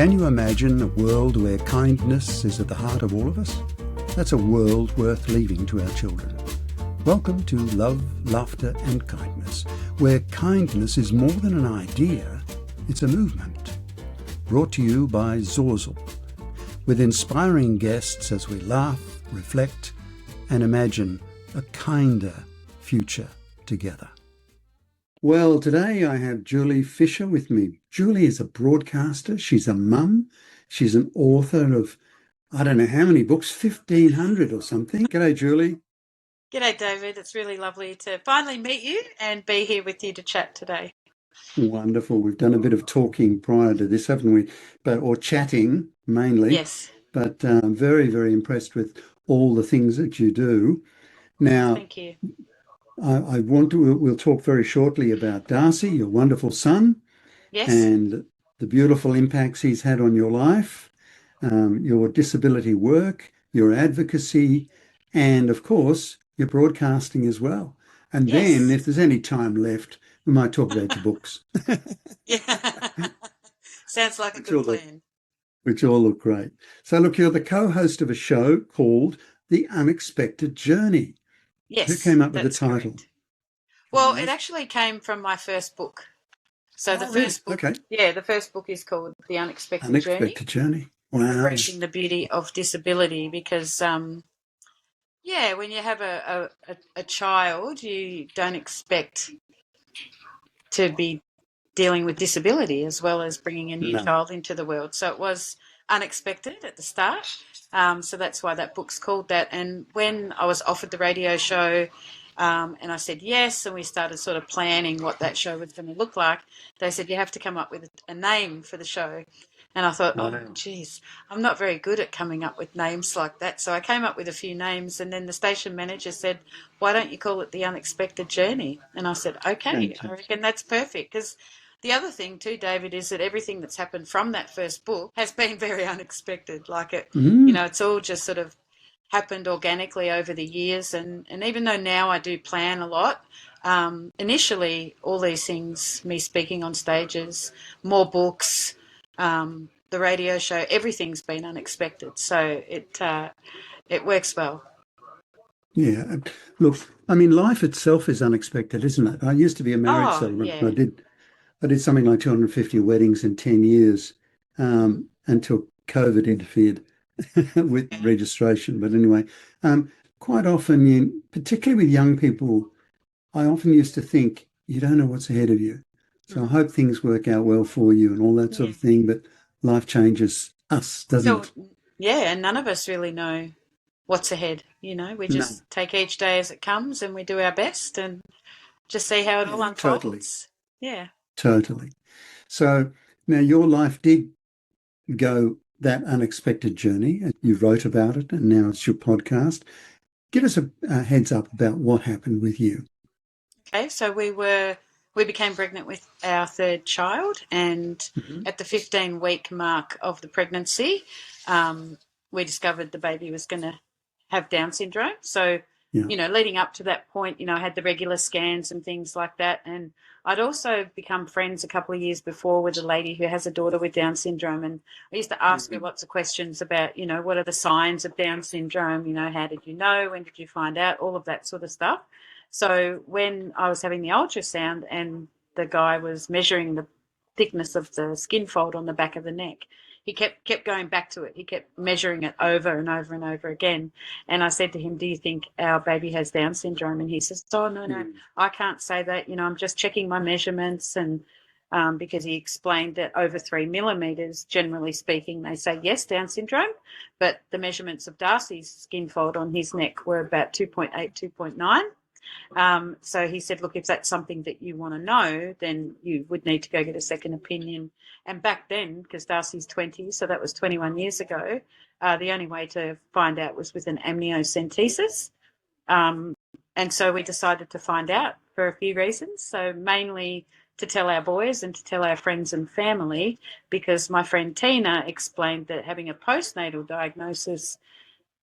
Can you imagine a world where kindness is at the heart of all of us? That's a world worth leaving to our children. Welcome to Love, Laughter and Kindness, where kindness is more than an idea, it's a movement. Brought to you by Zorzle, with inspiring guests as we laugh, reflect and imagine a kinder future together. Well, today I have Julie Fisher with me. Julie is a broadcaster, she's a mum, she's an author of, I don't know how many books, 1,500 or something. G'day, Julie. G'day, David. It's really lovely to finally meet you and be here with you to chat today. Wonderful. We've done a bit of talking prior to this, haven't we? Or chatting mainly. Yes. But very, very impressed with all the things that you do. Now, thank you. We'll talk very shortly about Darcy, your wonderful son, yes, and the beautiful impacts he's had on your life, your disability work, your advocacy, and of course, your broadcasting as well. And then, if there's any time left, we might talk about your books. Yeah, sounds like a good plan. Which all look great. So look, you're the co-host of a show called The Unexpected Journey. Yes. Who came up with the title? Correct. Well, it actually came from my first book. So the first book, the first book is called The Unexpected Journey. Wow. Embracing the Beauty of Disability, because when you have a child, you don't expect to be dealing with disability as well as bringing a new child into the world. So it was unexpected at the start. So that's why that book's called that. And when I was offered the radio show and I said yes, and we started sort of planning what that show was going to look like, they said, you have to come up with a name for the show. And I thought, I'm not very good at coming up with names like that. So I came up with a few names, and then the station manager said, why don't you call it The Unexpected Journey? And I said, okay, I reckon that's perfect. Because the other thing too, David, is that everything that's happened from that first book has been very unexpected. Like it's all just sort of happened organically over the years. And even though now I do plan a lot, initially all these things, me speaking on stages, more books, the radio show, everything's been unexpected. So it works well. Yeah. Look, I mean, life itself is unexpected, isn't it? I used to be a marriage celebrant. Yeah. I did something like 250 weddings in 10 years until COVID interfered with registration. But anyway, quite often, particularly with young people, I often used to think, you don't know what's ahead of you. So I hope things work out well for you and all that sort of thing. But life changes us, doesn't it? Yeah, and none of us really know what's ahead. We just take each day as it comes and we do our best and just see how it all unfolds. Totally. Yeah. Totally. So now your life did go that unexpected journey. You wrote about it and now it's your podcast. Give us a heads up about what happened with you. Okay, so we became pregnant with our third child, and at the 15-week mark of the pregnancy, we discovered the baby was going to have Down syndrome. So, leading up to that point, I had the regular scans and things like that. And I'd also become friends a couple of years before with a lady who has a daughter with Down syndrome. And I used to ask her lots of questions about, what are the signs of Down syndrome? How did you know? When did you find out? All of that sort of stuff. So when I was having the ultrasound and the guy was measuring the thickness of the skin fold on the back of the neck, he kept going back to it. He kept measuring it over and over and over again. And I said to him, do you think our baby has Down syndrome? And he says, oh, no, I can't say that. I'm just checking my measurements. And because he explained that over 3 millimeters, generally speaking, they say, yes, Down syndrome. But the measurements of Darcy's skin fold on his neck were about 2.8, 2.9. So he said, look, if that's something that you want to know, then you would need to go get a second opinion. And back then, because Darcy's 20, so that was 21 years ago, the only way to find out was with an amniocentesis. And so we decided to find out for a few reasons. So mainly to tell our boys and to tell our friends and family, because my friend Tina explained that having a postnatal diagnosis,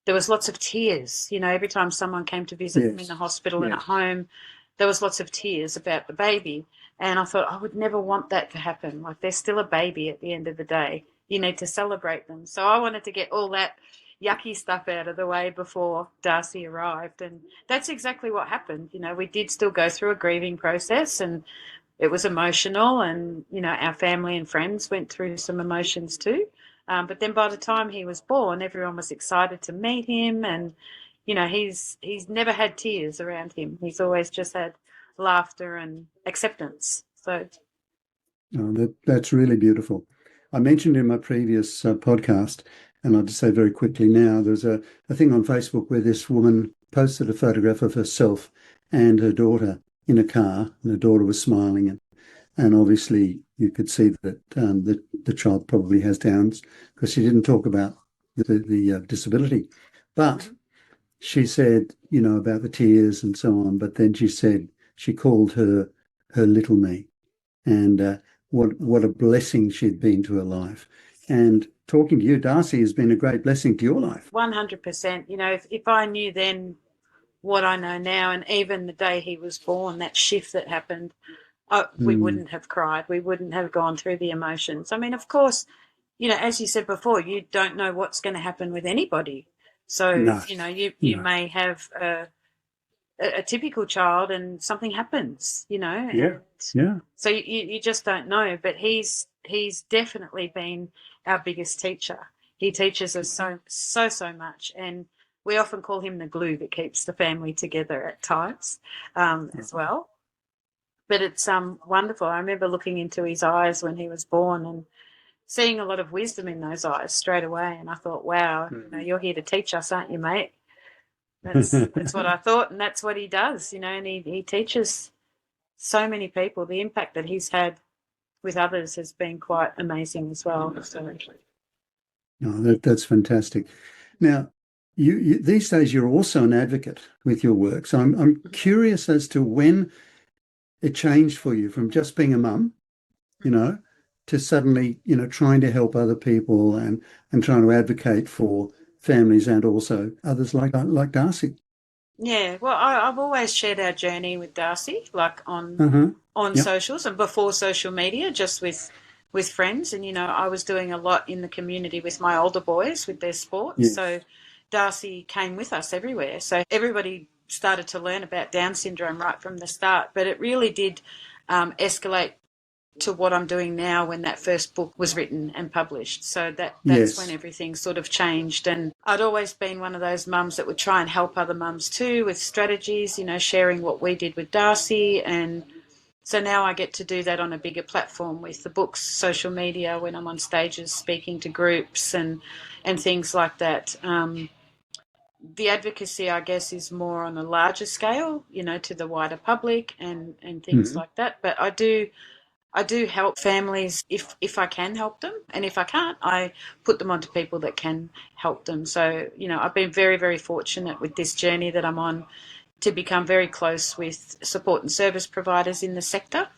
there was lots of tears. Every time someone came to visit them in the hospital and at home, there was lots of tears about the baby. And I thought, I would never want that to happen. Like, they're still a baby at the end of the day. you need to celebrate them. So I wanted to get all that yucky stuff out of the way before Darcy arrived. And that's exactly what happened. We did still go through a grieving process, and it was emotional, and our family and friends went through some emotions too. But then by the time he was born, everyone was excited to meet him, and he's never had tears around him. He's always just had laughter and acceptance. So Oh, that's really beautiful. I mentioned in my previous podcast, and I'll just say very quickly now, there's a thing on Facebook where this woman posted a photograph of herself and her daughter in a car, and her daughter was smiling, and obviously you could see that the child probably has Downs because she didn't talk about the disability. But she said, about the tears and so on, but then she said she called her little me, and what a blessing she'd been to her life. And talking to you, Darcy, has been a great blessing to your life. 100%. If I knew then what I know now, and even the day he was born, that shift that happened, we wouldn't have cried. We wouldn't have gone through the emotions. I mean, of course, as you said before, you don't know what's going to happen with anybody. So, No, you no. may have a typical child and something happens, Yeah, and yeah. so you just don't know. But he's definitely been our biggest teacher. He teaches us so much, and we often call him the glue that keeps the family together at times, as well. But it's wonderful. I remember looking into his eyes when he was born and seeing a lot of wisdom in those eyes straight away. And I thought, wow, you're here to teach us, aren't you, mate? That's what I thought, and that's what he does, and he teaches so many people. The impact that he's had with others has been quite amazing as well. So No, that's fantastic. Now, you these days you're also an advocate with your work. So I'm curious as to when it changed for you from just being a mum, you know, to suddenly, trying to help other people and trying to advocate for families and also others like Darcy. yeah, well, I've always shared our journey with Darcy, like on Uh-huh. Yep. socials and before social media, just with friends. And I was doing a lot in the community with my older boys with their sports. So Yes. Darcy came with us everywhere. So everybody started to learn about Down syndrome right from the start. But it really did escalate to what I'm doing now when that first book was written and published. So that's when Yes. everything sort of changed. And I'd always been one of those mums that would try and help other mums too with strategies, sharing what we did with Darcy. And so now I get to do that on a bigger platform with the books, social media, when I'm on stages speaking to groups and things like that. The advocacy, I guess, is more on a larger scale, to the wider public and things Mhm. like that. But I do help families if I can help them, and if I can't, I put them onto people that can help them. So I've been very, very fortunate with this journey that I'm on to become very close with support and service providers in the sector,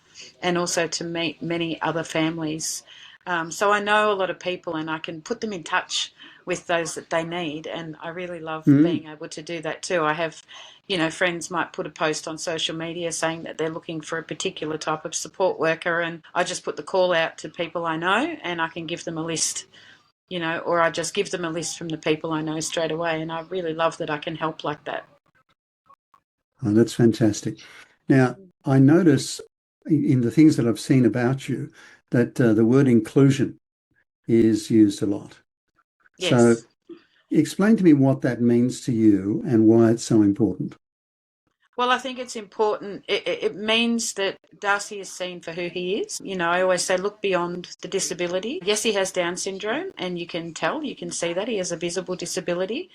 and also to meet many other families. So I know a lot of people, and I can put them in touch with those that they need. And I really love Mm. being able to do that too. I have, friends might put a post on social media saying that they're looking for a particular type of support worker, and I just put the call out to people I know, and I can give them a list, or I just give them a list from the people I know straight away. And I really love that I can help like that. Oh, that's fantastic. Now, I notice in the things that I've seen about you that the word inclusion is used a lot. So Yes. explain to me what that means to you and why it's so important. Well, I think it's important. It means that Darcy is seen for who he is. I always say look beyond the disability. Yes, he has Down syndrome, and you can tell, you can see that he has a visible disability,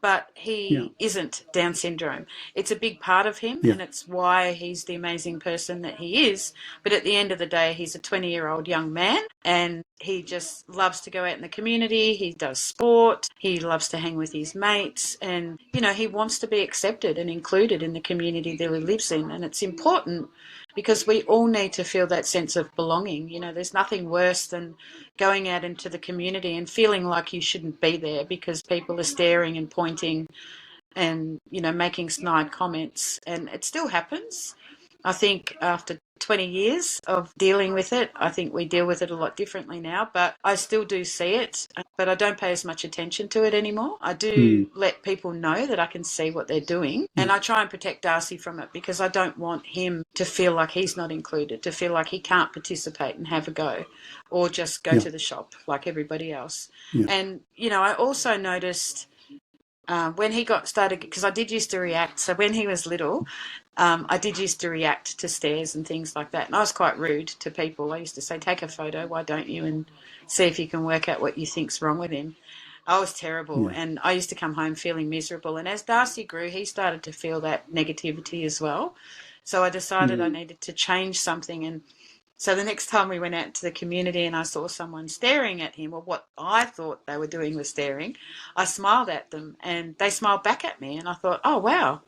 but Yeah, he isn't Down syndrome. It's a big part of him, yeah. and it's why he's the amazing person that he is. But at the end of the day, he's a 20-year-old young man, and he just loves to go out in the community. He does sport. He loves to hang with his mates, and he wants to be accepted and included in the community that he lives in. And it's important because we all need to feel that sense of belonging. There's nothing worse than going out into the community and feeling like you shouldn't be there because people are staring and pointing and making snide comments. And it still happens, I think after 20 years of dealing with it, I think we deal with it a lot differently now, but I still do see it, but I don't pay as much attention to it anymore. I do Mm. let people know that I can see what they're doing, and Yeah. I try and protect Darcy from it because I don't want him to feel like he's not included, to feel like he can't participate and have a go or just go Yeah. to the shop like everybody else. Yeah. And, I also noticed when he got started, because I did used to react. So when he was little, I did used to react to stares and things like that. And I was quite rude to people. I used to say, take a photo, why don't you? And see if you can work out what you think's wrong with him. I was terrible. Yeah. And I used to come home feeling miserable. And as Darcy grew, he started to feel that negativity as well. So I decided I Mm. needed to change something. And so the next time we went out into the community and I saw someone staring at him, or what I thought they were doing was staring, I smiled at them and they smiled back at me. And I thought, oh, wow,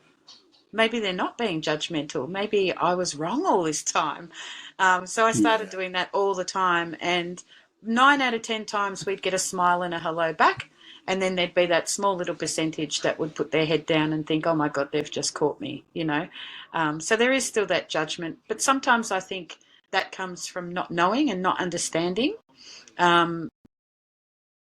maybe they're not being judgmental. Maybe I was wrong all this time. So I started Yeah. doing that all the time. And 9 out of 10 times we'd get a smile and a hello back. And then there'd be that small little percentage that would put their head down and think, oh my God, they've just caught me. So there is still that judgment. But sometimes I think that comes from not knowing and not understanding. Um,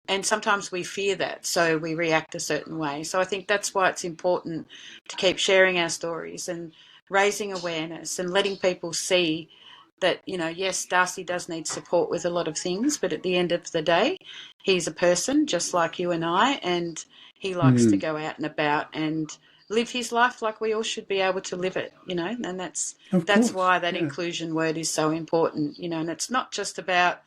and sometimes we fear that, so we react a certain way. So I think that's why it's important to keep sharing our stories and raising awareness and letting people see that, yes, Darcy does need support with a lot of things, but at the end of the day, he's a person just like you and I, and he likes to Mm. go out and about and live his life like we all should be able to live it. And Of that's course. why that Yeah. inclusion word is so important. And it's not just about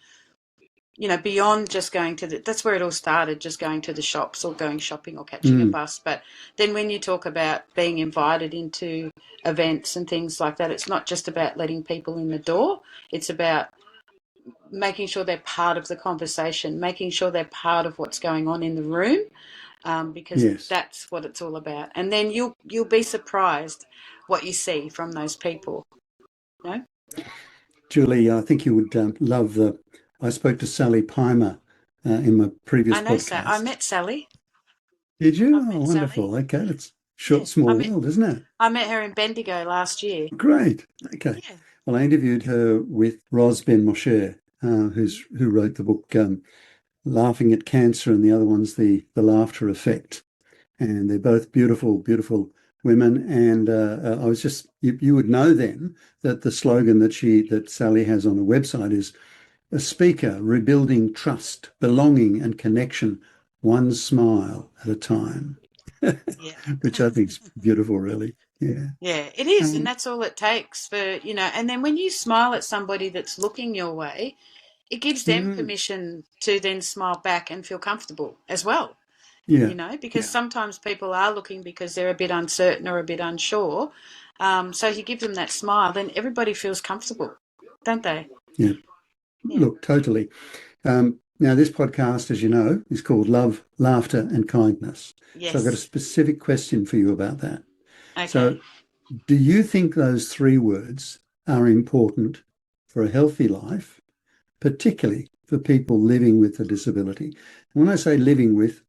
beyond just going to that's where it all started, just going to the shops or going shopping or catching a Mm. bus. But then when you talk about being invited into events and things like that, it's not just about letting people in the door. It's about making sure they're part of the conversation, making sure they're part of what's going on in the room, because Yes. that's what it's all about. And then you'll be surprised what you see from those people. You know? Julie, I think you would love the. I spoke to Sally Pimer in my previous I know, I podcast. met Sally. Did you? I've Oh, met Sally. wonderful. Okay, that's Yeah, short, small world, isn't it? I met her in Bendigo last year. Great. Okay. Yeah. Well, I interviewed her with Ros Ben Moshe, who wrote the book Laughing at Cancer, and the other one's the Laughter Effect. And they're both beautiful, beautiful women. And I was just you would know then that the slogan that Sally has on her website is a speaker rebuilding trust, belonging, and connection, one smile at a time, Yeah. which I think is beautiful, really. Yeah. Yeah, it is. And Um, that's all it takes and then when you smile at somebody that's looking your way, it gives them mm, permission to then smile back and feel comfortable as well, yeah. because Yeah. sometimes people are looking because they're a bit uncertain or a bit unsure. So if you give them that smile, then everybody feels comfortable, don't they? Yeah. Yeah. Look, totally. Now, this podcast, as you know, is called Love, Laughter, and Kindness. So I've got a Yes. specific question for you about that. Okay. So, do you think those three words are important for a healthy life, particularly for people living with a disability? When I say living with,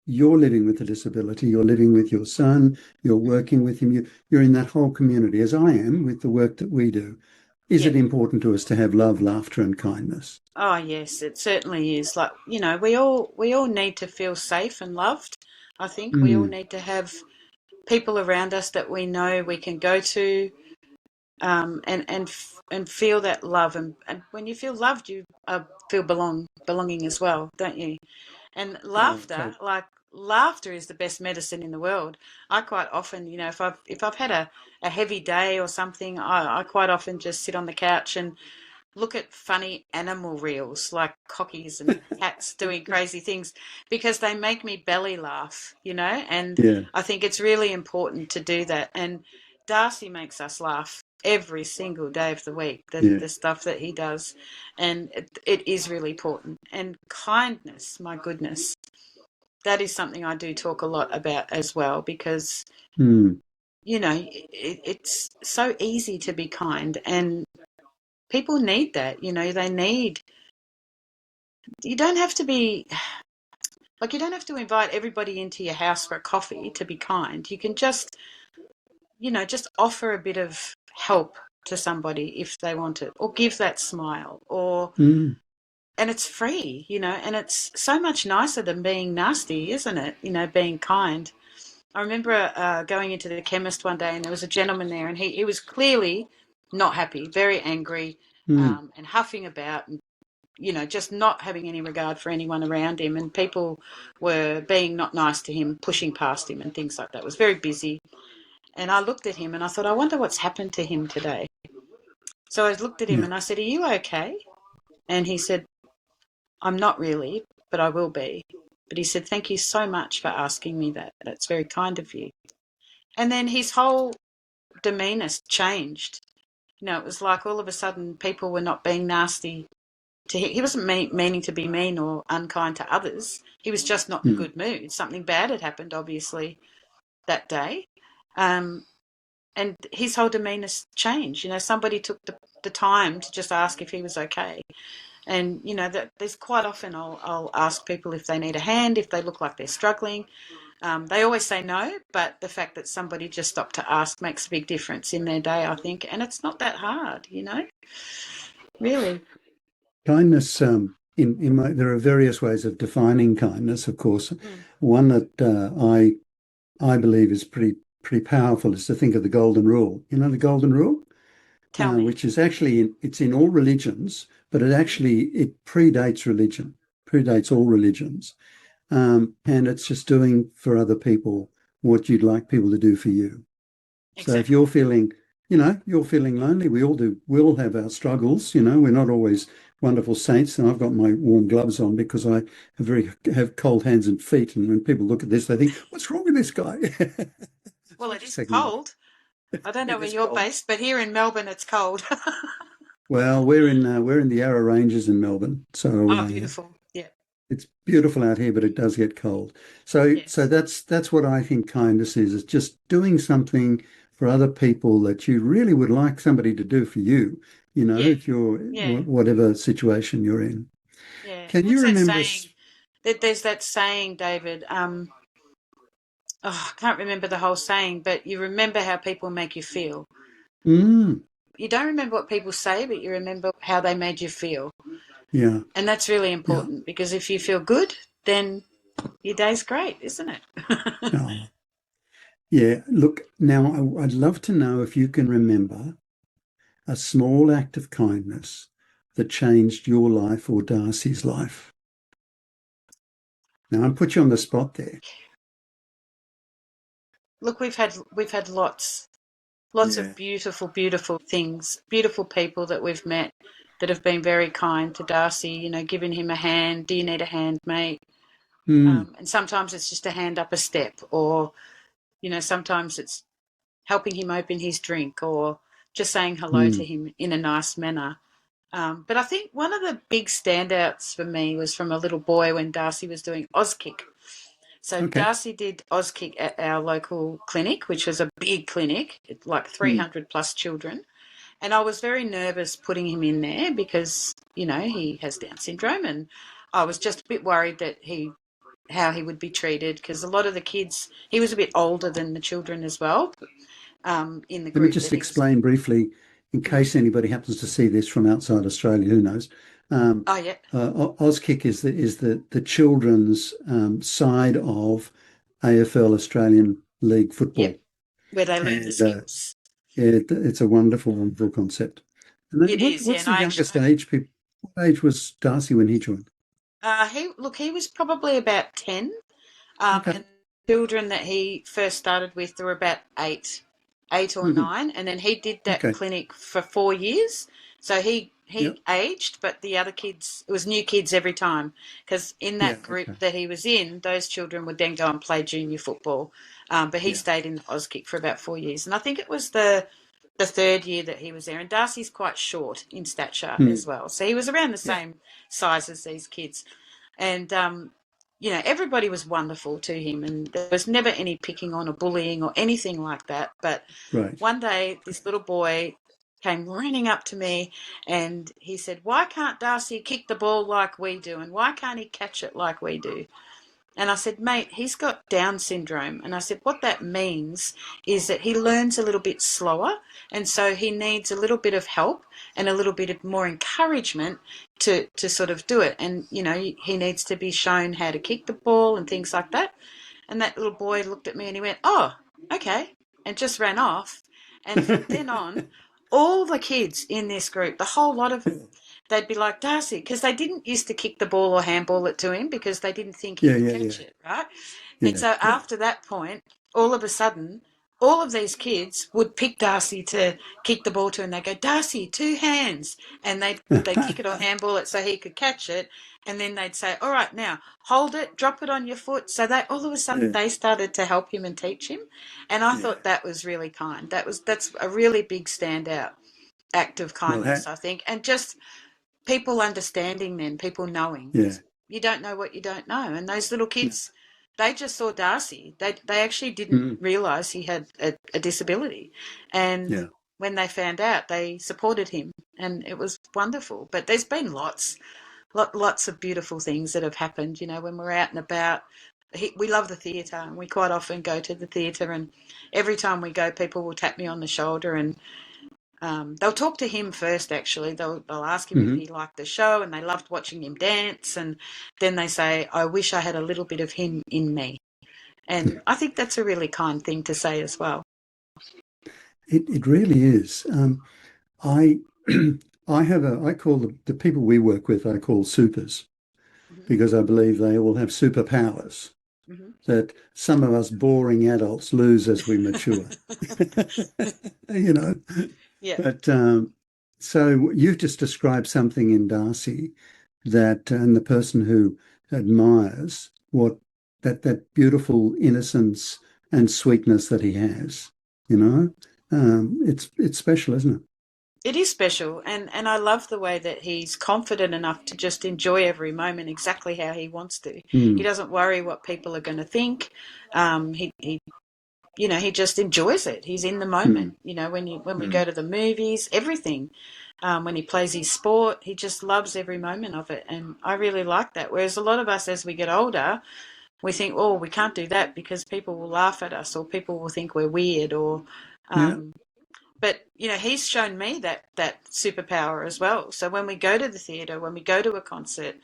you're living with a disability, you're living with your son, you're working with him, you're in that whole community, as I am with the work that we do. Is Yeah. it important to us to have love, laughter, and kindness? Oh yes, it certainly is. Like, we all need to feel safe and loved. I think we all Mm, need to have people around us that we know we can go to, and feel that love. And when you feel loved, you feel belonging as well, don't you? And oh, laughter is the best medicine in the world. I quite often, if I've had a heavy day or something, I quite often just sit on the couch and look at funny animal reels like cockies and cats doing crazy things, because they make me belly laugh. And yeah, I think it's really important to do that. And Darcy makes us laugh every single day of the week, yeah. the stuff that he does. And it is really important. And kindness, my goodness, that is something I do talk a lot about as well, because, Mm, it's so easy to be kind, and people need that. You don't have to be, like, you don't have to invite everybody into your house for a coffee to be kind. You can just offer a bit of help to somebody if they want it, or give that smile, or Mm. and it's free, and it's so much nicer than being nasty, isn't it? Being kind. I remember going into the chemist one day, and there was a gentleman there, and he was clearly not happy, very angry, Mm. and huffing about, and just not having any regard for anyone around him, and people were being not nice to him, pushing past him, and things like that. It was very busy, and I looked at him, and I thought, I wonder what's happened to him today. So I looked at him, Yeah. and I said, "Are you okay?" And he said, "I'm not really, but I will be." But he said, "Thank you so much for asking me that. That's very kind of you." And then his whole demeanour changed. It was like all of a sudden people were not being nasty to him. He wasn't meaning to be mean or unkind to others. He was just not in a Mm. good mood. Something bad had happened, obviously, that day. Um, and his whole demeanour changed. Somebody took the time to just ask if he was okay. And that there's quite often I'll ask people if they need a hand, if they look like they're struggling. They always say no, but the fact that somebody just stopped to ask makes a big difference in their day, I think. And it's not that hard, really. Kindness, there are various ways of defining kindness, of course. Mm. One that I believe is pretty powerful is to think of the golden rule. You know the golden rule, Tell me. which is actually it's in all religions, but it predates religion, predates all religions, and it's just doing for other people what you'd like people to do for you. So if Exactly. you're feeling lonely, we all do. We all have our struggles. We're not always wonderful saints. And I've got my warm gloves on because I have cold hands and feet. And when people look at this, they think, "What's wrong with this guy?" It's Well, it is just taking off. cold. I don't know It where is you're cold. based, but here in Melbourne it's cold. Well, we're in the Yarra Ranges in Melbourne, so Oh, beautiful. Yeah. it's beautiful out here, but it does get cold. So Yes. that's what I think kindness is. It's just doing something for other people that you really would like somebody to do for you, Yeah. if you're Yeah. whatever situation you're in. Yeah. Can you What's that remember? saying? There's that saying, David. I can't remember the whole saying, but you remember how people make you feel. Mm, You don't remember what people say, but you remember how they made you feel. yeah, And that's really yeah. important because if you feel good, then your day's great, isn't it? Oh, yeah. Look, now I'd love to know if you can remember a small act of kindness that changed your life or Darcy's life. Now, I put you on the spot there. Look, we've had lots of Yeah. beautiful, beautiful things, beautiful people that we've met that have been very kind to Darcy, giving him a hand. Do you need a hand, mate? Mm, And sometimes it's just a hand up a step, or, sometimes it's helping him open his drink, or just saying hello to mm. him in a nice manner. But I think one of the big standouts for me was from a little boy when Darcy was doing Auskick. So Okay. Darcy did Auskick at our local clinic, which was a big clinic, like Mm. 300 plus children. And I was very nervous putting him in there because, he has Down syndrome, and I was just a bit worried that how he would be treated because a lot of the kids, he was a bit older than the children as well, in the Let me group just that he was. explain briefly, in Mm. case anybody happens to see this from outside Australia, who knows. Um, Oh, yeah. Auskick is the children's side of AFL Australian League Yep. football, Where they learn the and skills. it's a wonderful, wonderful concept. And then It is, yeah. what's And the I youngest actually, age? What age was Darcy when he joined? he was probably about 10. Okay. And children that he first started with, there were about eight or Hmm. nine, and then he did that Okay. clinic for 4 years. So he Yeah. he aged, but the other kids, it was new kids every time, because in Yeah. that group Okay. that he was in, those children would then go and play junior football. But he Yeah. stayed in Auskick for about 4 years, and I think it was the third year that he was there. And Darcy's quite short in stature Mm. as well, so he was around the Yeah. same size as these kids. And everybody was wonderful to him, and there was never any picking on or bullying or anything like that. But Right. one day, this little boy came running up to me, and he said, "Why can't Darcy kick the ball like we do, and why can't he catch it like we do?" And I said, mate, he's got Down syndrome. And I said, what that means is that he learns a little bit slower. And so he needs a little bit of help and a little bit of more encouragement to sort of do it. And, you know, he needs to be shown how to kick the ball and things like that. And that little boy looked at me and he went, oh, okay, and just ran off. And from then on, all the kids in this group, the whole lot of them, they'd be like, Darcy, because they didn't used to kick the ball or handball it to him because they didn't think he Yeah, could yeah, catch yeah, it, right? And yeah, so yeah. after that point, all of a sudden, all of these kids would pick Darcy to kick the ball to, and they'd go, Darcy, two hands. And they'd kick it or handball it so he could catch it. And then they'd say, all right, now hold it, drop it on your foot. So they all of a sudden Yeah, they started to help him and teach him. And I yeah. thought that was really kind. That's a really big standout act of Well, kindness, I think. And just people understanding then, people knowing, yeah, because you don't know what you don't know. And those little yeah. kids, they just saw Darcy. They actually didn't Mm, realise he had a disability. And yeah. when they found out, they supported him. And it was wonderful. But there's been lots of beautiful things that have happened, you know, when we're out and about. We love the theatre, and we quite often go to the theatre, and every time we go, people will tap me on the shoulder, and they'll talk to him first. Actually, they'll ask him if Hmm. he liked the show, and they loved watching him dance, and then they say, "I wish I had a little bit of him in me," Yeah. and I think that's a really kind thing to say as well. It really is. I I call the people we work with, I call supers Mm-hmm. because I believe they all have superpowers Mm-hmm. that some of us boring adults lose as we mature. You know, Yeah, but so you've just described something in Darcy that, and the person who admires what that beautiful innocence and sweetness that he has, you know, it's special, isn't it? it is special, and I love the way that he's confident enough to just enjoy every moment exactly how he wants to. He Mm, doesn't worry what people are going to think. He you know, he just enjoys it. He's in the mm, moment. You know, when we go mm. to the movies, everything. When he plays his sport, he just loves every moment of it, and I really like that. Whereas a lot of us, as we get older, we think, oh, we can't do that because people will laugh at us, or people will think we're weird, or Yeah, um, but you know, he's shown me that superpower as well. So when we go to the theatre, when we go to a concert,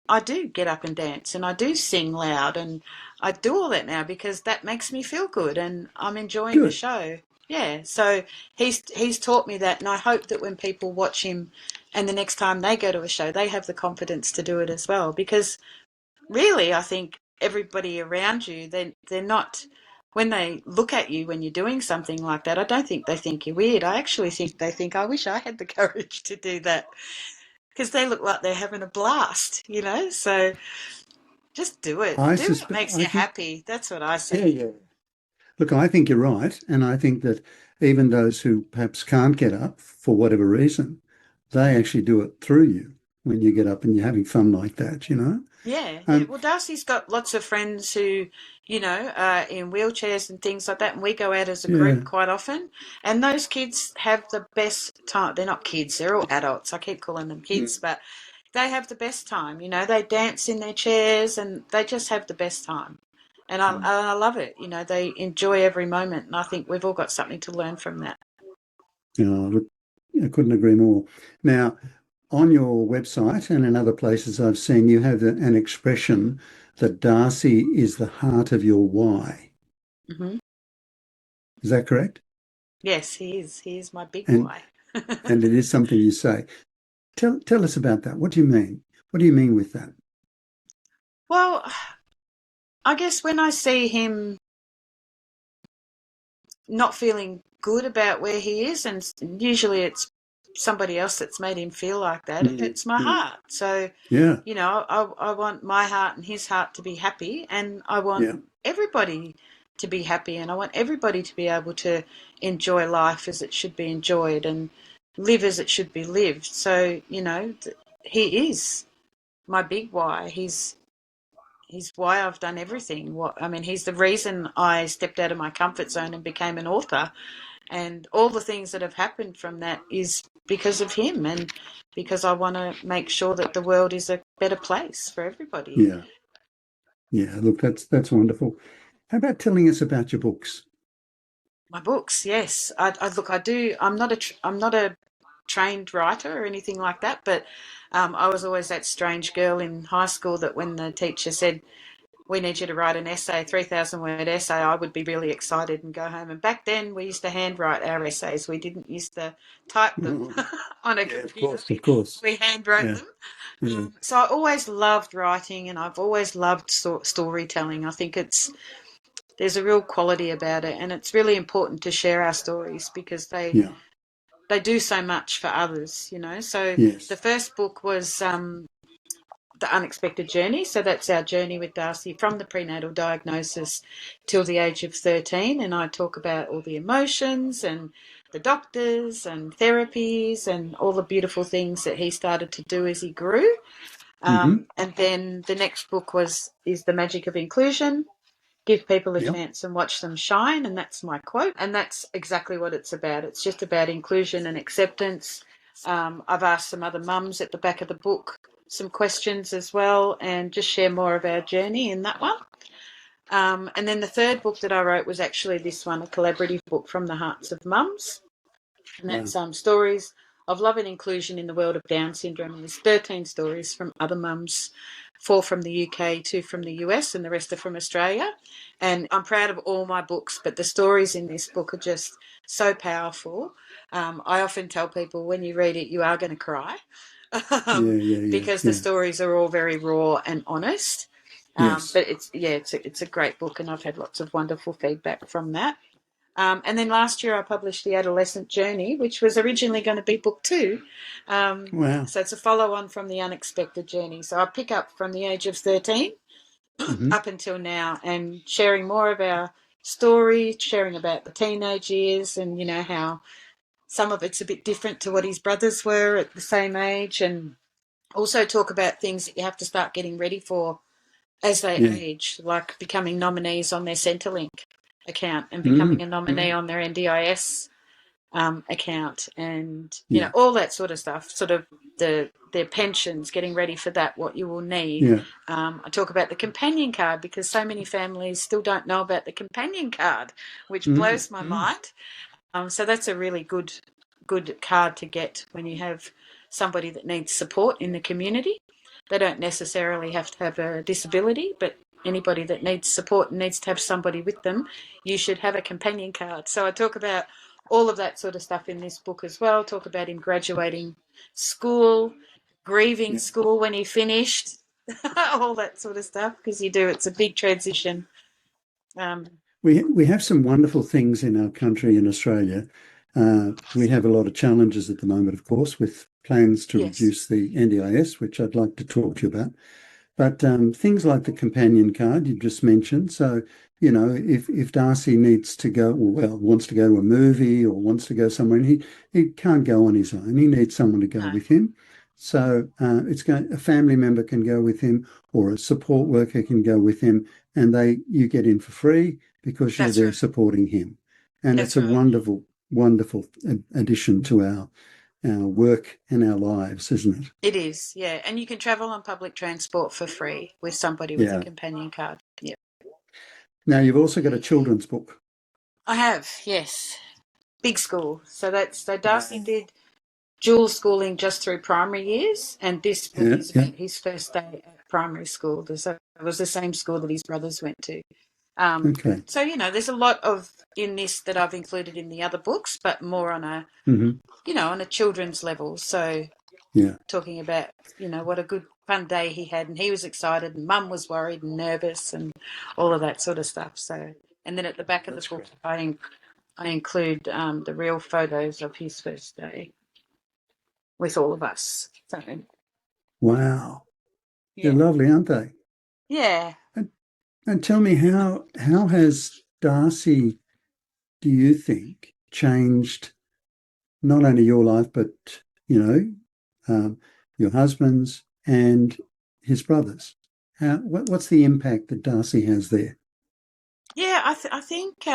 I do get up and dance, and I do sing loud, and I do all that now because that makes me feel good, and I'm enjoying the good. show. Yeah, so he's taught me that, and I hope that when people watch him, and the next time they go to a show, they have the confidence to do it as well. Because really, I think everybody around you, they're not, when they look at you when you're doing something like that, I don't think they think you're weird. I actually think they think, I wish I had the courage to do that, because they look like they're having a blast, you know? So just do it. I Do what suspect, makes I you think, happy. That's what I yeah, say. yeah. Look, I think you're right. And I think that even those who perhaps can't get up for whatever reason, they Mm. actually do it through you when you get up and you're having fun like that, you know? Yeah, yeah. Um, Well, Darcy's got lots of friends who, you know, are in wheelchairs and things like that, and we go out as a group yeah. quite often. And those kids have the best time. They're not kids; they're all adults. I keep calling them kids, Mm, but they have the best time. You know, they dance in their chairs, and they just have the best time. And mm. I love it. You know, they enjoy every moment, and I think we've all got something to learn from that. You know, look, I couldn't agree more. Now, on your website and in other places I've seen, you have an expression that Darcy is the heart of your why. Hmm. Is that correct? Yes, he is. He is my big And why. and it is something you say. Tell us about that. What do you mean? What do you mean with that? Well, I guess when I see him not feeling good about where he is, and usually it's somebody else that's made him feel like that, it Mm, hurts my mm. heart. So, Yeah, you know, I want my heart and his heart to be happy, and I want yeah, everybody to be happy, and I want everybody to be able to enjoy life as it should be enjoyed and live as it should be lived. So, you know, he is my big why. He's why I've done everything. What I mean, he's the reason I stepped out of my comfort zone and became an author, and all the things that have happened from that is because of him, and because I want to make sure that the world is a better place for everybody. yeah. Yeah, look, that's wonderful. How about telling us about your books? My books, yes. I look. I do. I'm not a trained writer or anything like that, but I was always that strange girl in high school that when the teacher said, we need you to write an essay, 3,000 word essay, I would be really excited and go home. And back then we used to handwrite our essays. We didn't used to type them Oh, on a yeah, of computer. course, of course. We handwrote Yeah, them. yeah, So I always loved writing and I've always loved storytelling. I think there's a real quality about it and it's really important to share our stories because yeah, they do so much for others, So the yes. first book was The Unexpected Journey. So that's our journey with Darcy from the prenatal diagnosis till the age of 13. And I talk about all the emotions and the doctors and therapies and all the beautiful things that he started to do as he grew. Mm-hmm. And then the next book is The Magic of Inclusion. Give people a Yep. chance and watch them shine. And that's my quote. And that's exactly what it's about. It's just about inclusion and acceptance. I've asked some other mums at the back of the book some questions as well and just share more of our journey in that one. And then the third book that I wrote was actually this one, a collaborative book from the hearts of mums. And Wow. that's stories of love and inclusion in the world of Down syndrome. And there's 13 stories from other mums, 4 from the UK, 2 from the US, and the rest are from Australia. And I'm proud of all my books, but the stories in this book are just so powerful. I often tell people when you read it, you are going to cry Yeah, yeah, yeah, because the yeah. stories are all very raw and honest. Yes. But it's a great book, and I've had lots of wonderful feedback from that. And then last year I published The Adolescent Journey, which was originally going to be book two. Wow. So it's a follow on from The Unexpected Journey. So I pick up from the age of 13 Mm-hmm. up until now and sharing more of our story, sharing about the teenage years and, how some of it's a bit different to what his brothers were at the same age and also talk about things that you have to start getting ready for as they Yeah. age, like becoming nominees on their Centrelink account and becoming Mm. a nominee on their NDIS account, and Yeah. all that sort of stuff. Sort of their pensions, getting ready for that, what you will need. Yeah. I talk about the companion card because so many families still don't know about the companion card, which Mm. blows my Mm. mind. So that's a really good card to get when you have somebody that needs support in the community. They don't necessarily have to have a disability, but anybody that needs support and needs to have somebody with them, you should have a companion card. So I talk about all of that sort of stuff in this book as well. Talk about him graduating school, grieving Yeah. school when he finished, all that sort of stuff because you do. It's a big transition. Um, We have some wonderful things in our country in Australia. We have a lot of challenges at the moment, of course, with plans to yes, reduce the NDIS, which I'd like to talk to you about. But things like the companion card you just mentioned. So, if Darcy needs to go, or well, wants to go to a movie or wants to go somewhere, and he can't go on his own. He needs someone to go no, with him. So a family member can go with him, or a support worker can go with him, and you get in for free because you're that's there right. supporting him. And it's That's a right. wonderful, wonderful addition to our work and our lives, isn't it? It is, yeah. And you can travel on public transport for free with somebody with a Yeah. companion card. Yeah. Now you've also got a children's book. I have, yes. Big school. So Yeah. Darcy did dual schooling just through primary years, and this book Yeah. is Yeah. about his first day at primary school. So it was the same school that his brothers went to. Okay. So, there's a lot of in this that I've included in the other books, but more on Hmm. on a children's level. So Yeah. talking about, what a good fun day he had and he was excited and mum was worried and nervous and all of that sort of stuff. So, and then at the back of the That's book, great. I include the real photos of his first day with all of us. So, Wow. They're yeah. lovely, aren't they? Yeah. And, and tell me how has Darcy, do you think, changed not only your life, but you know, your husband's and his brothers? What's the impact that Darcy has there? Yeah, I think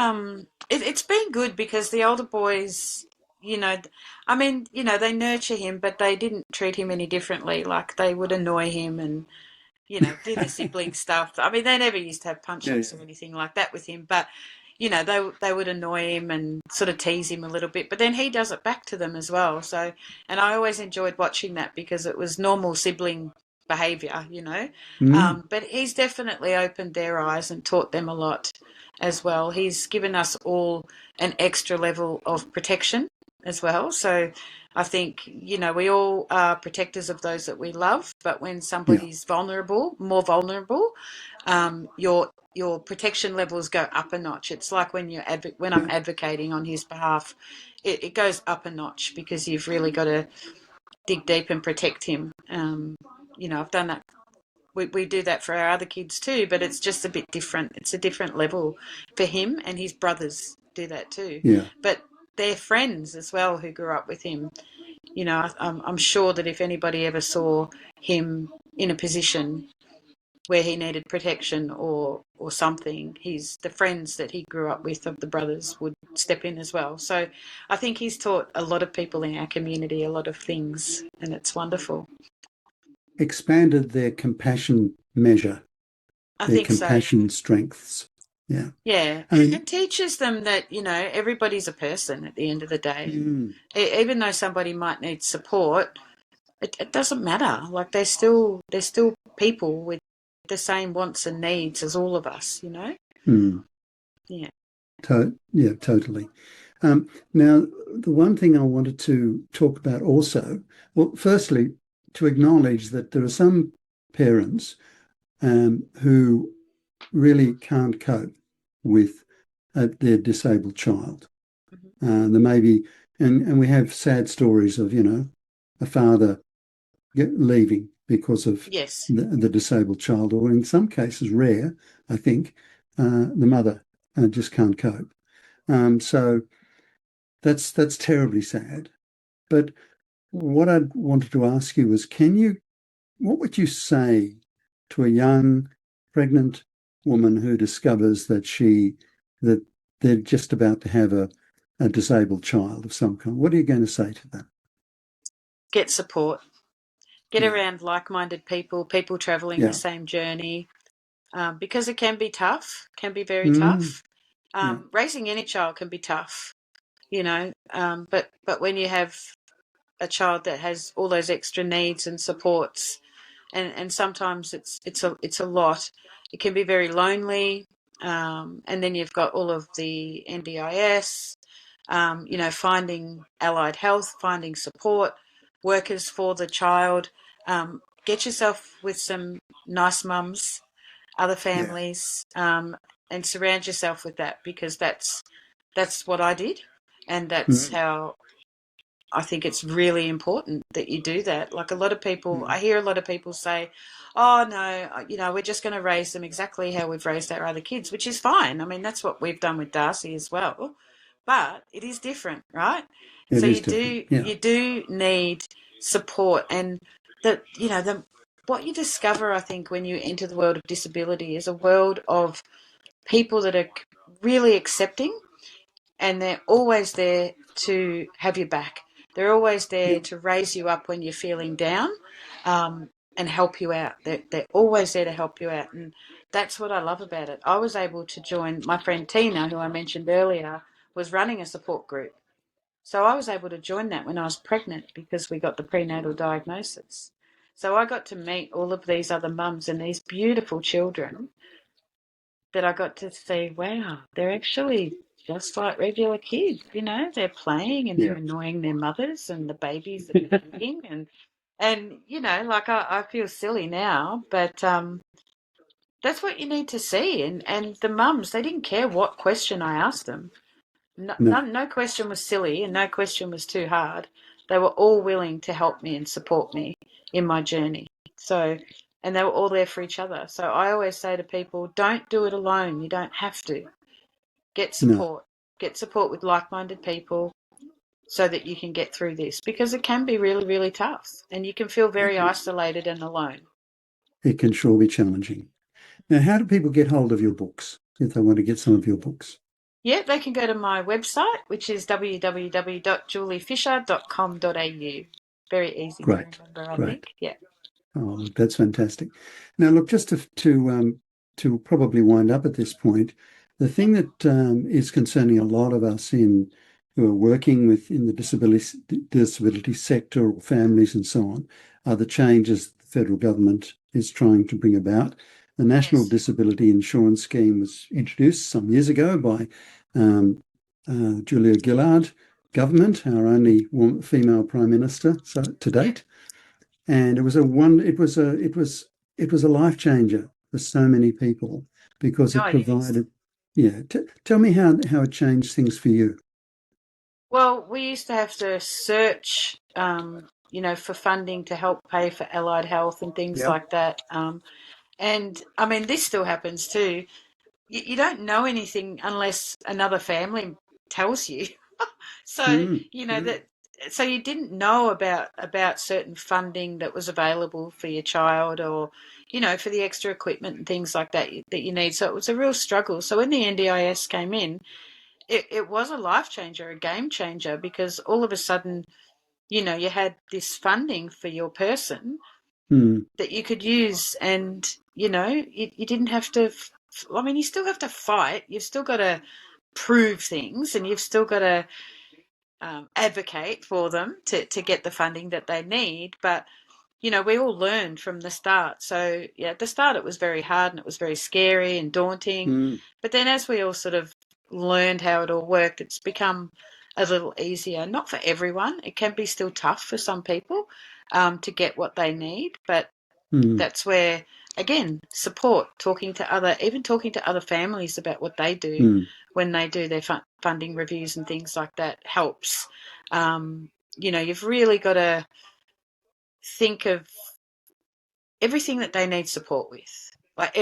it's been good because the older boys, you know, I mean, they nurture him, but they didn't treat him any differently. Like they would annoy him and do the sibling stuff. I mean, they never used to have punch-ups or anything like that with him, but, they would annoy him and sort of tease him a little bit, but then he does it back to them as well. So, and I always enjoyed watching that because it was normal sibling behaviour. Mm. But he's definitely opened their eyes and taught them a lot as well. He's given us all an extra level of protection as well. So I think, we all are protectors of those that we love, but when Yeah. somebody's more vulnerable, your protection levels go up a notch. It's like when I'm Yeah. advocating on his behalf, it goes up a notch because you've really got to dig deep and protect him. I've done that. We do that for our other kids too, but it's just a bit different. It's a different level for him, and his brothers do that too. Yeah. But they're friends as well who grew up with him. I'm sure that if anybody ever saw him in a position where he needed protection or something, the friends that he grew up with of the brothers would step in as well. So I think he's taught a lot of people in our community a lot of things, and it's wonderful. Expanded their compassion measure, I their think so. compassion strengths. Yeah. Yeah, I mean, it teaches them that everybody's a person at the end of the day. mm, Even though somebody might need support, it doesn't matter. Like they're still people with the same wants and needs as all of us. mm, Yeah. yeah, totally. Now, the one thing I wanted to talk about also, well, firstly, to acknowledge that there are some parents who really can't cope with their disabled child. Mm-hmm. There may be, and we have sad stories of, a father leaving because of Yes. the disabled child, or in some cases, rare, I think, the mother just can't cope. So that's terribly sad. But what I wanted to ask you was, what would you say to a young pregnant woman who discovers that they're just about to have a disabled child of some kind? What are you going to say to them? Get support. Get Yeah, around like-minded people traveling the yeah, same journey, because it can be tough, can be very mm, tough. yeah, Raising any child can be tough. But when you have a child that has all those extra needs and supports, and sometimes it's a lot. It can be very lonely, and then you've got all of the NDIS, finding allied health, finding support workers for the child. Get yourself with some nice mums, other yeah, families, and surround yourself with that, because that's what I did, and that's mm, how I think it's really important that you do that. Like I mm, hear a lot of people say, oh, no, we're just going to raise them exactly how we've raised our other kids, which is fine. I mean, that's what we've done with Darcy as well. But it is different, right? it So is you different. do Yeah, you do need support, and what you discover, I think, when you enter the world of disability is a world of people that are really accepting, and they're always there to have your back. They're always there yeah, to raise you up when you're feeling down, and help you out. They're always there to help you out. And that's what I love about it. I was able to join my friend Tina, who I mentioned earlier, was running a support group. So I was able to join that when I was pregnant because we got the prenatal diagnosis. So I got to meet all of these other mums and these beautiful children that I got to see, wow, they're actually just like regular kids. They're playing and they're yeah, annoying their mothers and the babies that are eating, and like I feel silly now, but that's what you need to see. And the mums, they didn't care what question I asked them. No, no, no question was silly and no question was too hard. They were all willing to help me and support me in my journey. So, and they were all there for each other. So I always say to people, don't do it alone. You don't have to. Get no. support. Get support with like-minded people so that you can get through this, because it can be really, really tough and you can feel very It, isolated and alone. it can sure be challenging. Now, how do people get hold of your books if they want to get some of your books? Yeah, they can go to my website, which is www.juliefisher.com.au. Very easy to Great, remember, I great. think. Yeah. Oh, look, that's fantastic. Now, look, just to probably wind up at this point, the thing that is concerning a lot of us in who are working in the disability sector or families and so on are the changes the federal government is trying to bring about. The National Yes. Disability Insurance Scheme was introduced some years ago by um, Julia Gillard government, our only female prime minister to Yeah. date. And it was a life changer for so many people because Oh, it yes. provided. Yeah, tell me how it changed things for you. Well, we used to have to search, for funding to help pay for allied health and things Yep. like that. And I mean, this still happens too. You don't know anything unless another family tells you. So, Mm, mm, that so you didn't know about certain funding that was available for your child, or for the extra equipment and things like that that you need. So it was a real struggle. So when the NDIS came in, it was a life changer, a game changer, because all of a sudden, you had this funding for your person mm, that you could use, and you didn't have to. I mean, you still have to fight. You've still got to prove things, and you've still got to advocate for them to get the funding that they need. But we all learned from the start. So yeah, at the start it was very hard and it was very scary and daunting. mm, But then as we all sort of learned how it all worked, it's become a little easier. Not for everyone. It can be still tough for some people to get what they need. But mm, that's where, again, support, even talking to other families about what they do mm, when they do their funding reviews and things like that helps. You've really got to think of everything that they need support with, like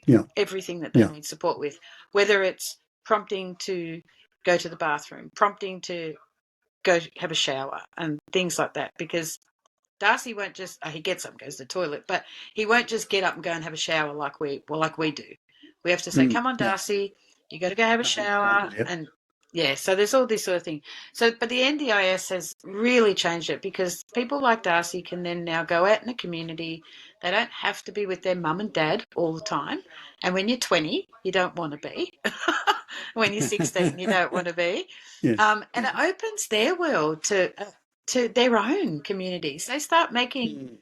yeah, everything that they yeah. need support with, whether it's prompting to go to the bathroom, prompting to go have a shower, and things like that. Because Darcy won't just he gets up and goes to the toilet, but he won't just get up and go and have a shower like we do. We have to say, Mm, "Come on, yeah. Darcy, you got to go have a Can't shower," delay it. and yeah. So there's all this sort of thing. So, but the NDIS has really changed it because people like Darcy can then now go out in the community. They don't have to be with their mum and dad all the time. And when you're 20, you don't want to be. When you're 16, you don't want to be. Yes. And it opens their world to their own communities. They start making Mm,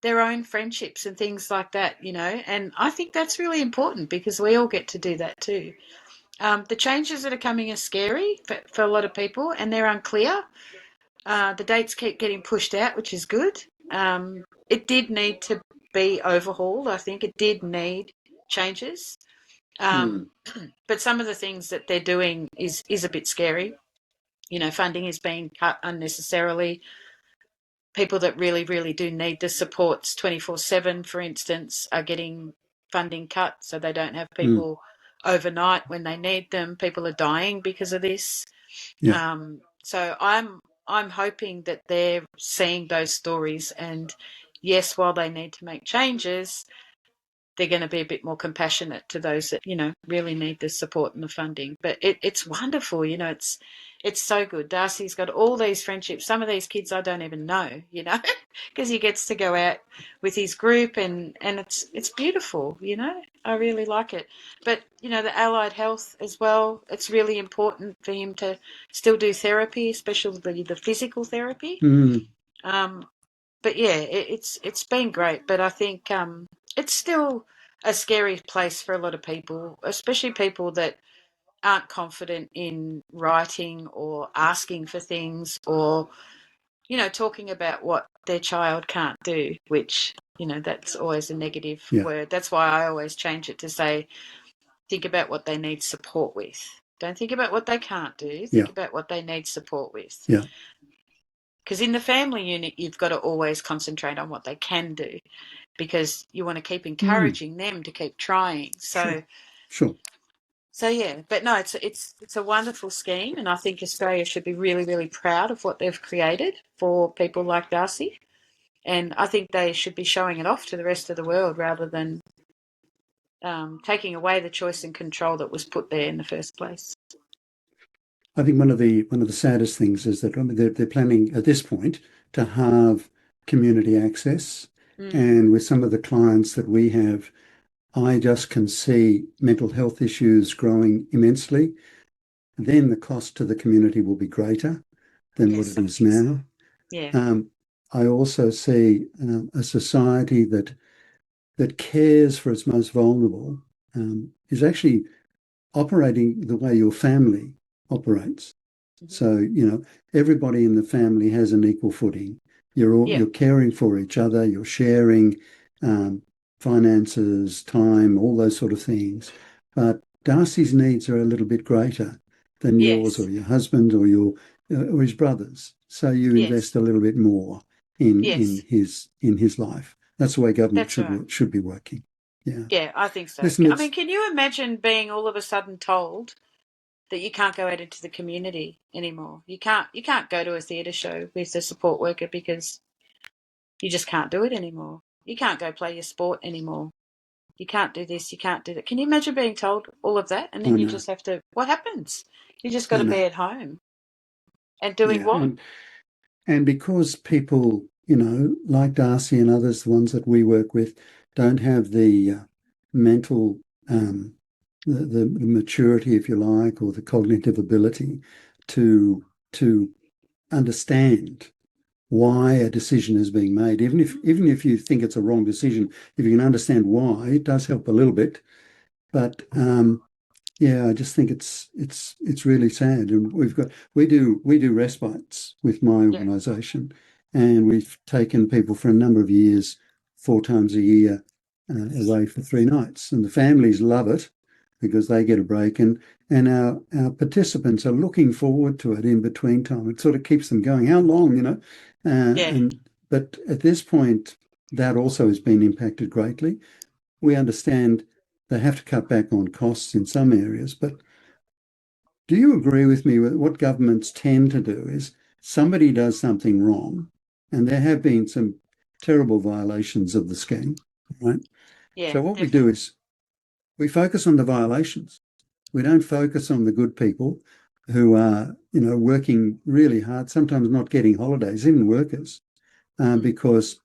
their own friendships and things like that. And I think that's really important because we all get to do that too. The changes that are coming are scary for a lot of people, and they're unclear. The dates keep getting pushed out, which is good. It did need to be overhauled. I think it did need changes. Um, mm, but some of the things that they're doing is a bit scary. Funding is being cut unnecessarily. People that really, really do need the supports 24/7, for instance, are getting funding cut, so they don't have mm, people overnight when they need them. People are dying because of this. yeah. So I'm hoping that they're seeing those stories, and yes, while they need to make changes, they're going to be a bit more compassionate to those that really need the support and the funding. But it's wonderful. It's so good. Darcy's got all these friendships. Some of these kids I don't even know, because he gets to go out with his group, and it's beautiful. I really like it. But the allied health as well. It's really important for him to still do therapy, especially the physical therapy. Mm, Um, but yeah, it's been great. But I think it's still a scary place for a lot of people, especially people that aren't confident in writing or asking for things, or talking about what their child can't do, which that's always a negative yeah. word. That's why I always change it to say, think about what they need support with. Don't think about what they can't do. Yeah. Think about what they need support with. Yeah. Because in the family unit, you've got to always concentrate on what they can do, because you want to keep Mm, encouraging them to keep trying. sure. So, Sure. so yeah, but no, it's a wonderful scheme, and I think Australia should be really, really proud of what they've created for people like Darcy. And I think they should be showing it off to the rest of the world rather than taking away the choice and control that was put there in the first place. I think one of the saddest things is that I mean, they're planning at this point to have community access, Mm. And with some of the clients that we have, I just can see mental health issues growing immensely. Then the cost to the community will be greater than what Yes, it I is think so. now. Yeah. Um, I also see a society that cares for its most vulnerable is actually operating the way your family operates. Hmm. So, everybody in the family has an equal footing. Yeah. You're caring for each other, you're sharing um, finances, time, all those sort of things. But Darcy's needs are a little bit greater than yours or Yes. your husband or his brothers. So you invest Yes. a little bit more in Yes. his life. That's the way government That's should right. work, should be working. Yeah. Yeah, I think so. Listen, I mean, it's can you imagine being all of a sudden told that you can't go out into the community anymore? You can't go to a theatre show with a support worker because you just can't do it anymore. You can't go play your sport anymore. You can't do this, you can't do that. Can you imagine being told all of that and I then you know, just have to, what happens? You just got I to be know. at home and doing Yeah, what? and because people, like Darcy and others, the ones that we work with, don't have the mental, um, the maturity, if you like, or the cognitive ability to to understand why a decision is being made. Even if you think it's a wrong decision, if you can understand why, it does help a little bit. But yeah, I just think it's really sad, and we do respites with my Yeah, organisation, and we've taken people for a number of years, 4 times a year, away for 3 nights, and the families love it because they get a break, and our participants are looking forward to it in between time. It sort of keeps them going. How long, yeah, and but at this point, that also has been impacted greatly. We understand they have to cut back on costs in some areas, but do you agree with me with what governments tend to do is somebody does something wrong, and there have been some terrible violations of the scheme, right? yeah, So what we do definitely. is we focus on the violations. We don't focus on the good people who are, working really hard, sometimes not getting holidays, even workers, Mm. because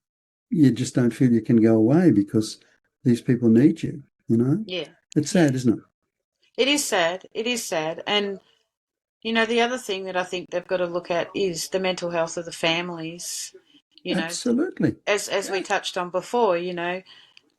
you just don't feel you can go away because these people need you, you know? Yeah, It's yeah. sad, isn't it? It is sad. It is sad. And, the other thing that I think they've got to look at is the mental health of the families. You know, Absolutely. as we Yeah. touched on before,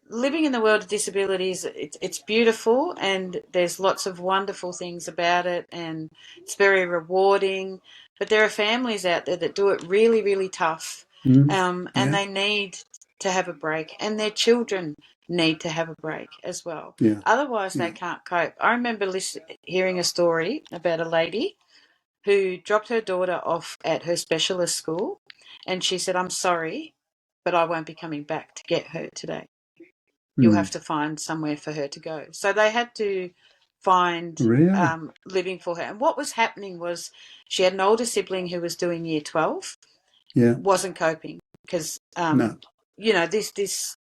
living in the world of disabilities, it's beautiful and there's lots of wonderful things about it and it's very rewarding. But there are families out there that do it really, really tough, Mm. and Yeah. they need to have a break, and their children need to have a break as well. Yeah. Otherwise, they Yeah. can't cope. I remember hearing a story about a lady who dropped her daughter off at her specialist school, and she said, "I'm sorry, but I won't be coming back to get her today. You'll have Mm. to find somewhere for her to go." So they had to find Really? living for her. And what was happening was she had an older sibling who was doing year 12, Yeah. wasn't coping because, No. this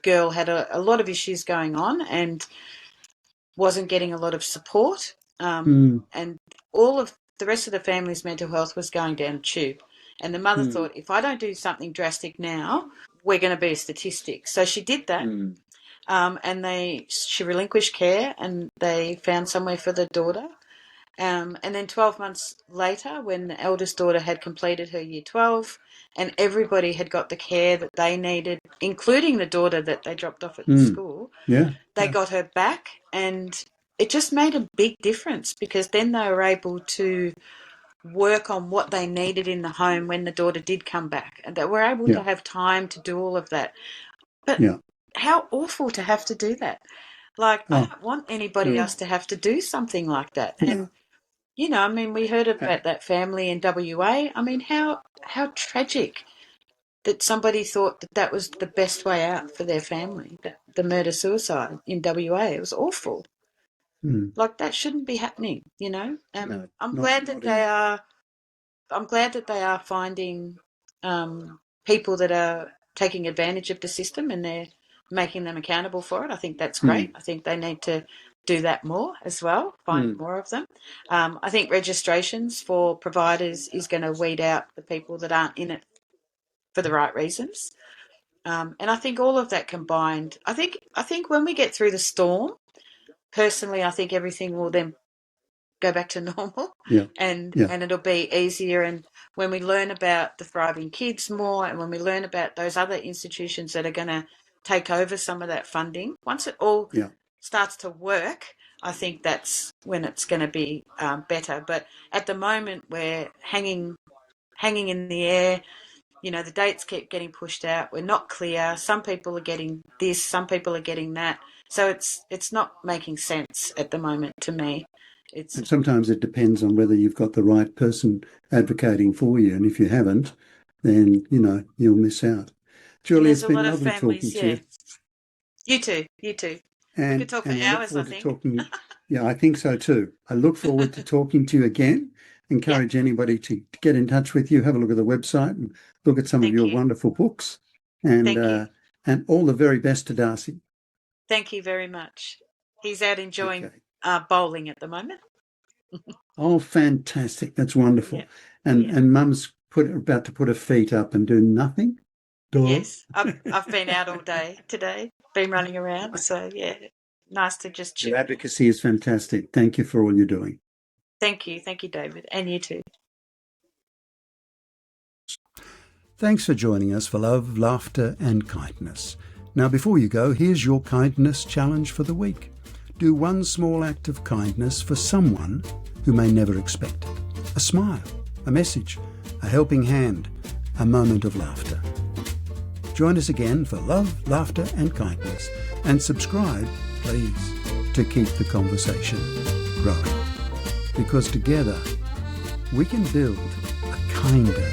girl had a lot of issues going on and wasn't getting a lot of support. Mm. And all of the rest of the family's mental health was going down the tube. And the mother Mm. thought, if I don't do something drastic now, we're going to be a statistic. So she did that. Mm. And she relinquished care and they found somewhere for the daughter. And then 12 months later, when the eldest daughter had completed her year 12 and everybody had got the care that they needed, including the daughter that they dropped off at the Mm. school, Yeah. they Yeah. got her back. And it just made a big difference because then they were able to work on what they needed in the home when the daughter did come back. And they were able Yeah. to have time to do all of that. But Yeah. how awful to have to do that. Like, I Oh, don't want anybody else terrible. to have to do something like that. No. And, I mean, we heard Uh, about that family in WA. I mean, how tragic that somebody thought that that was the best way out for their family, the murder suicide in WA. It was awful. mm. Like, that shouldn't be happening, No, I'm not glad that not they in. are I'm glad that they are finding people that are taking advantage of the system and they're making them accountable for it. I think that's great. Mm. I think they need to do that more as well, find Mm. more of them. I think registrations for providers is going to weed out the people that aren't in it for the right reasons. And I think all of that combined, I think when we get through the storm, personally, I think everything will then go back to normal, Yeah. and Yeah. it'll be easier. And when we learn about the thriving kids more, and when we learn about those other institutions that are going to take over some of that funding, once it all starts to work, I think that's when it's going to be better. But at the moment, we're hanging in the air. You know, the dates keep getting pushed out. We're not clear. Some people are getting this, some people are getting that. So it's not making sense at the moment to me. And sometimes it depends on whether you've got the right person advocating for you. And if you haven't, then, you'll miss out. Julie, it's been lovely talking to you. You too. We could talk for I look hours, forward I think. to talking. Yeah, I think so too. I look forward to talking to you again. Encourage anybody to get in touch with you, have a look at the website and look at some of your wonderful books. And and all the very best to Darcy. Thank you very much. He's out enjoying bowling at the moment. Oh, fantastic. That's wonderful. And Mum's about to put her feet up and do nothing? Yes. I've been out all day today, been running around. So, nice to just chill. Your advocacy is fantastic. Thank you for all you're doing. Thank you, David. And you too. Thanks for joining us for Love, Laughter and Kindness. Now, before you go, here's your kindness challenge for the week. Do one small act of kindness for someone who may never expect it. A smile, a message, a helping hand, a moment of laughter. Join us again for Love, Laughter and Kindness, and subscribe, please, to keep the conversation growing. Because together we can build a kinder